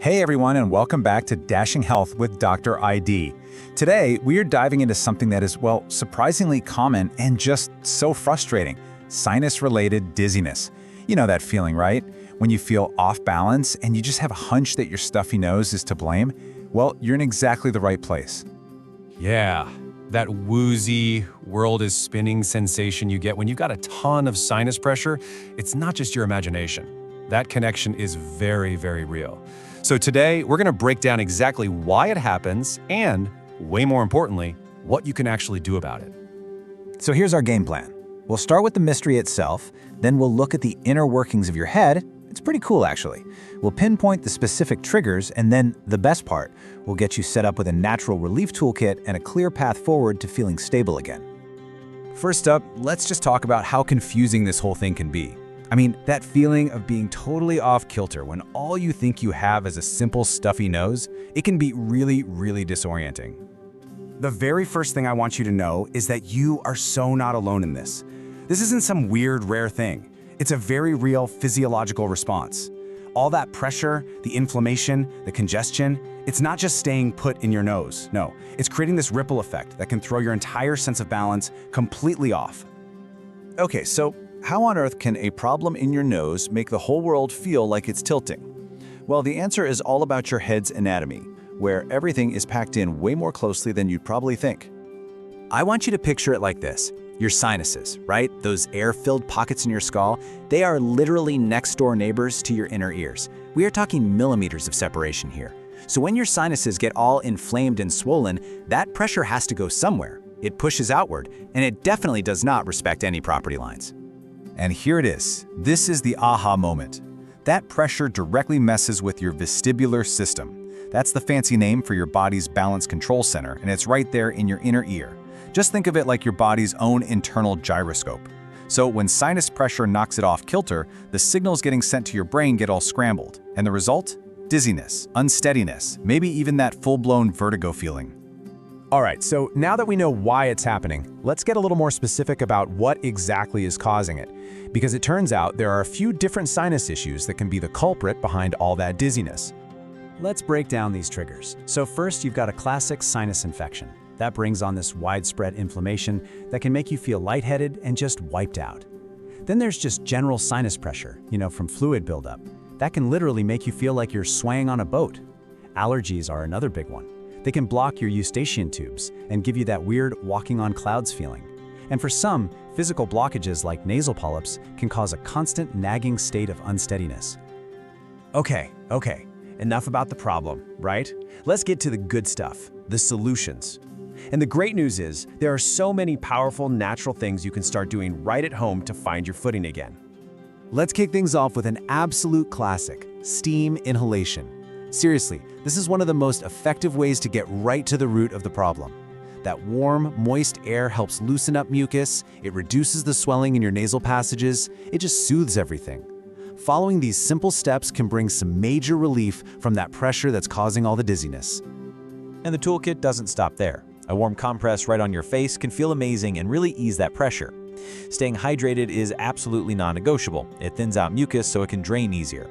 Hey everyone, and welcome back to Dashing Health with Dr. ID. Today, we are diving into something that is, well, surprisingly common and just so frustrating: sinus-related dizziness. You know that feeling, right? When you feel off balance and you just have a hunch that your stuffy nose is to blame? Well, you're in exactly the right place. Yeah, that woozy, world is spinning sensation you get when you've got a ton of sinus pressure. It's not just your imagination. That connection is very, very real. So today, we're gonna break down exactly why it happens and, way more importantly, what you can actually do about it. So here's our game plan. We'll start with the mystery itself, then we'll look at the inner workings of your head. It's pretty cool, actually. We'll pinpoint the specific triggers, and then the best part, we'll get you set up with a natural relief toolkit and a clear path forward to feeling stable again. First up, let's just talk about how confusing this whole thing can be. I mean, that feeling of being totally off kilter when all you think you have is a simple stuffy nose, it can be really, really disorienting. The very first thing I want you to know is that you are so not alone in this. This isn't some weird, rare thing. It's a very real physiological response. All that pressure, the inflammation, the congestion, it's not just staying put in your nose. No, it's creating this ripple effect that can throw your entire sense of balance completely off. Okay, so how on earth can a problem in your nose make the whole world feel like it's tilting? Well, the answer is all about your head's anatomy, where everything is packed in way more closely than you'd probably think. I want you to picture it like this. Your sinuses, right? Those air-filled pockets in your skull, they are literally next-door neighbors to your inner ears. We are talking millimeters of separation here. So when your sinuses get all inflamed and swollen, that pressure has to go somewhere. It pushes outward, and it definitely does not respect any property lines. And here it is. This is the aha moment. That pressure directly messes with your vestibular system. That's the fancy name for your body's balance control center, and it's right there in your inner ear. Just think of it like your body's own internal gyroscope. So when sinus pressure knocks it off kilter, the signals getting sent to your brain get all scrambled. And the result? Dizziness, unsteadiness, maybe even that full-blown vertigo feeling. All right, so now that we know why it's happening, let's get a little more specific about what exactly is causing it. Because it turns out there are a few different sinus issues that can be the culprit behind all that dizziness. Let's break down these triggers. So first, you've got a classic sinus infection. That brings on this widespread inflammation that can make you feel lightheaded and just wiped out. Then there's just general sinus pressure, from fluid buildup. That can literally make you feel like you're swaying on a boat. Allergies are another big one. They can block your eustachian tubes and give you that weird walking on clouds feeling. And for some, physical blockages like nasal polyps can cause a constant nagging state of unsteadiness. Okay, enough about the problem, right? Let's get to the good stuff, the solutions. And the great news is, there are so many powerful natural things you can start doing right at home to find your footing again. Let's kick things off with an absolute classic: steam inhalation. Seriously, this is one of the most effective ways to get right to the root of the problem. That warm, moist air helps loosen up mucus, it reduces the swelling in your nasal passages, it just soothes everything. Following these simple steps can bring some major relief from that pressure that's causing all the dizziness. And the toolkit doesn't stop there. A warm compress right on your face can feel amazing and really ease that pressure. Staying hydrated is absolutely non-negotiable. It thins out mucus so it can drain easier.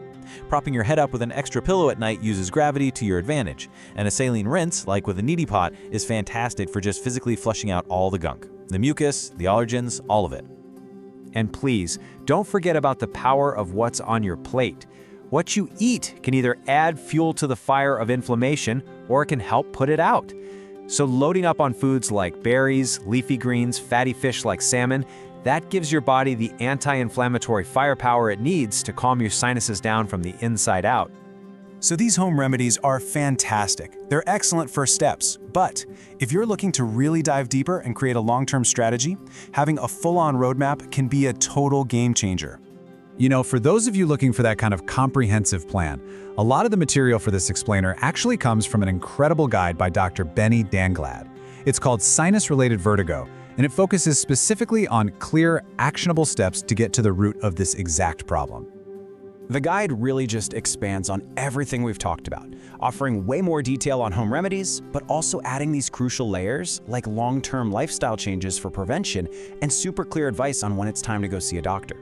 Propping your head up with an extra pillow at night uses gravity to your advantage, and a saline rinse, like with a neti pot, is fantastic for just physically flushing out all the gunk. The mucus, the allergens, all of it. And please, don't forget about the power of what's on your plate. What you eat can either add fuel to the fire of inflammation, or it can help put it out. So loading up on foods like berries, leafy greens, fatty fish like salmon, that gives your body the anti-inflammatory firepower it needs to calm your sinuses down from the inside out. So these home remedies are fantastic. They're excellent first steps, but if you're looking to really dive deeper and create a long-term strategy, having a full-on roadmap can be a total game changer. For those of you looking for that kind of comprehensive plan, a lot of the material for this explainer actually comes from an incredible guide by Dr. Benny Danglad. It's called Sinus-Related Vertigo, and it focuses specifically on clear, actionable steps to get to the root of this exact problem. The guide really just expands on everything we've talked about, offering way more detail on home remedies, but also adding these crucial layers like long-term lifestyle changes for prevention and super clear advice on when it's time to go see a doctor.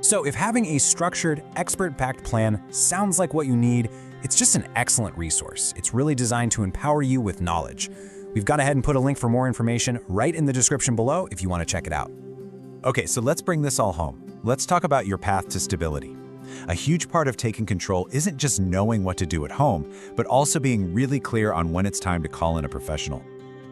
So if having a structured, expert-backed plan sounds like what you need, It's just an excellent resource. It's really designed to empower you with knowledge. We've gone ahead and put a link for more information right in the description below if you want to check it out. Okay, so let's bring this all home. Let's talk about your path to stability. A huge part of taking control isn't just knowing what to do at home, but also being really clear on when it's time to call in a professional.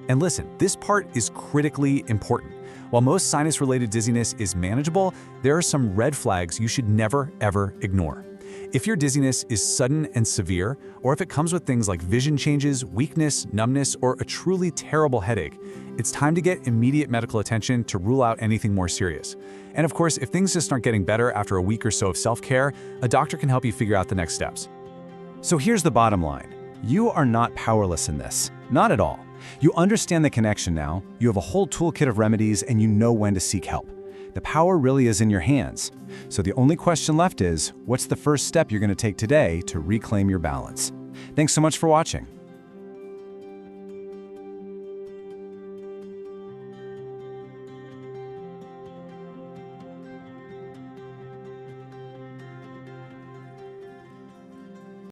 And listen, this part is critically important. While most sinus-related dizziness is manageable, there are some red flags you should never, ever ignore. If your dizziness is sudden and severe, or if it comes with things like vision changes, weakness, numbness, or a truly terrible headache, it's time to get immediate medical attention to rule out anything more serious. And of course, if things just aren't getting better after a week or so of self-care, a doctor can help you figure out the next steps. So here's the bottom line. You are not powerless in this. Not at all. You understand the connection now, you have a whole toolkit of remedies, and you know when to seek help. The power really is in your hands. So the only question left is, what's the first step you're going to take today to reclaim your balance? Thanks so much for watching.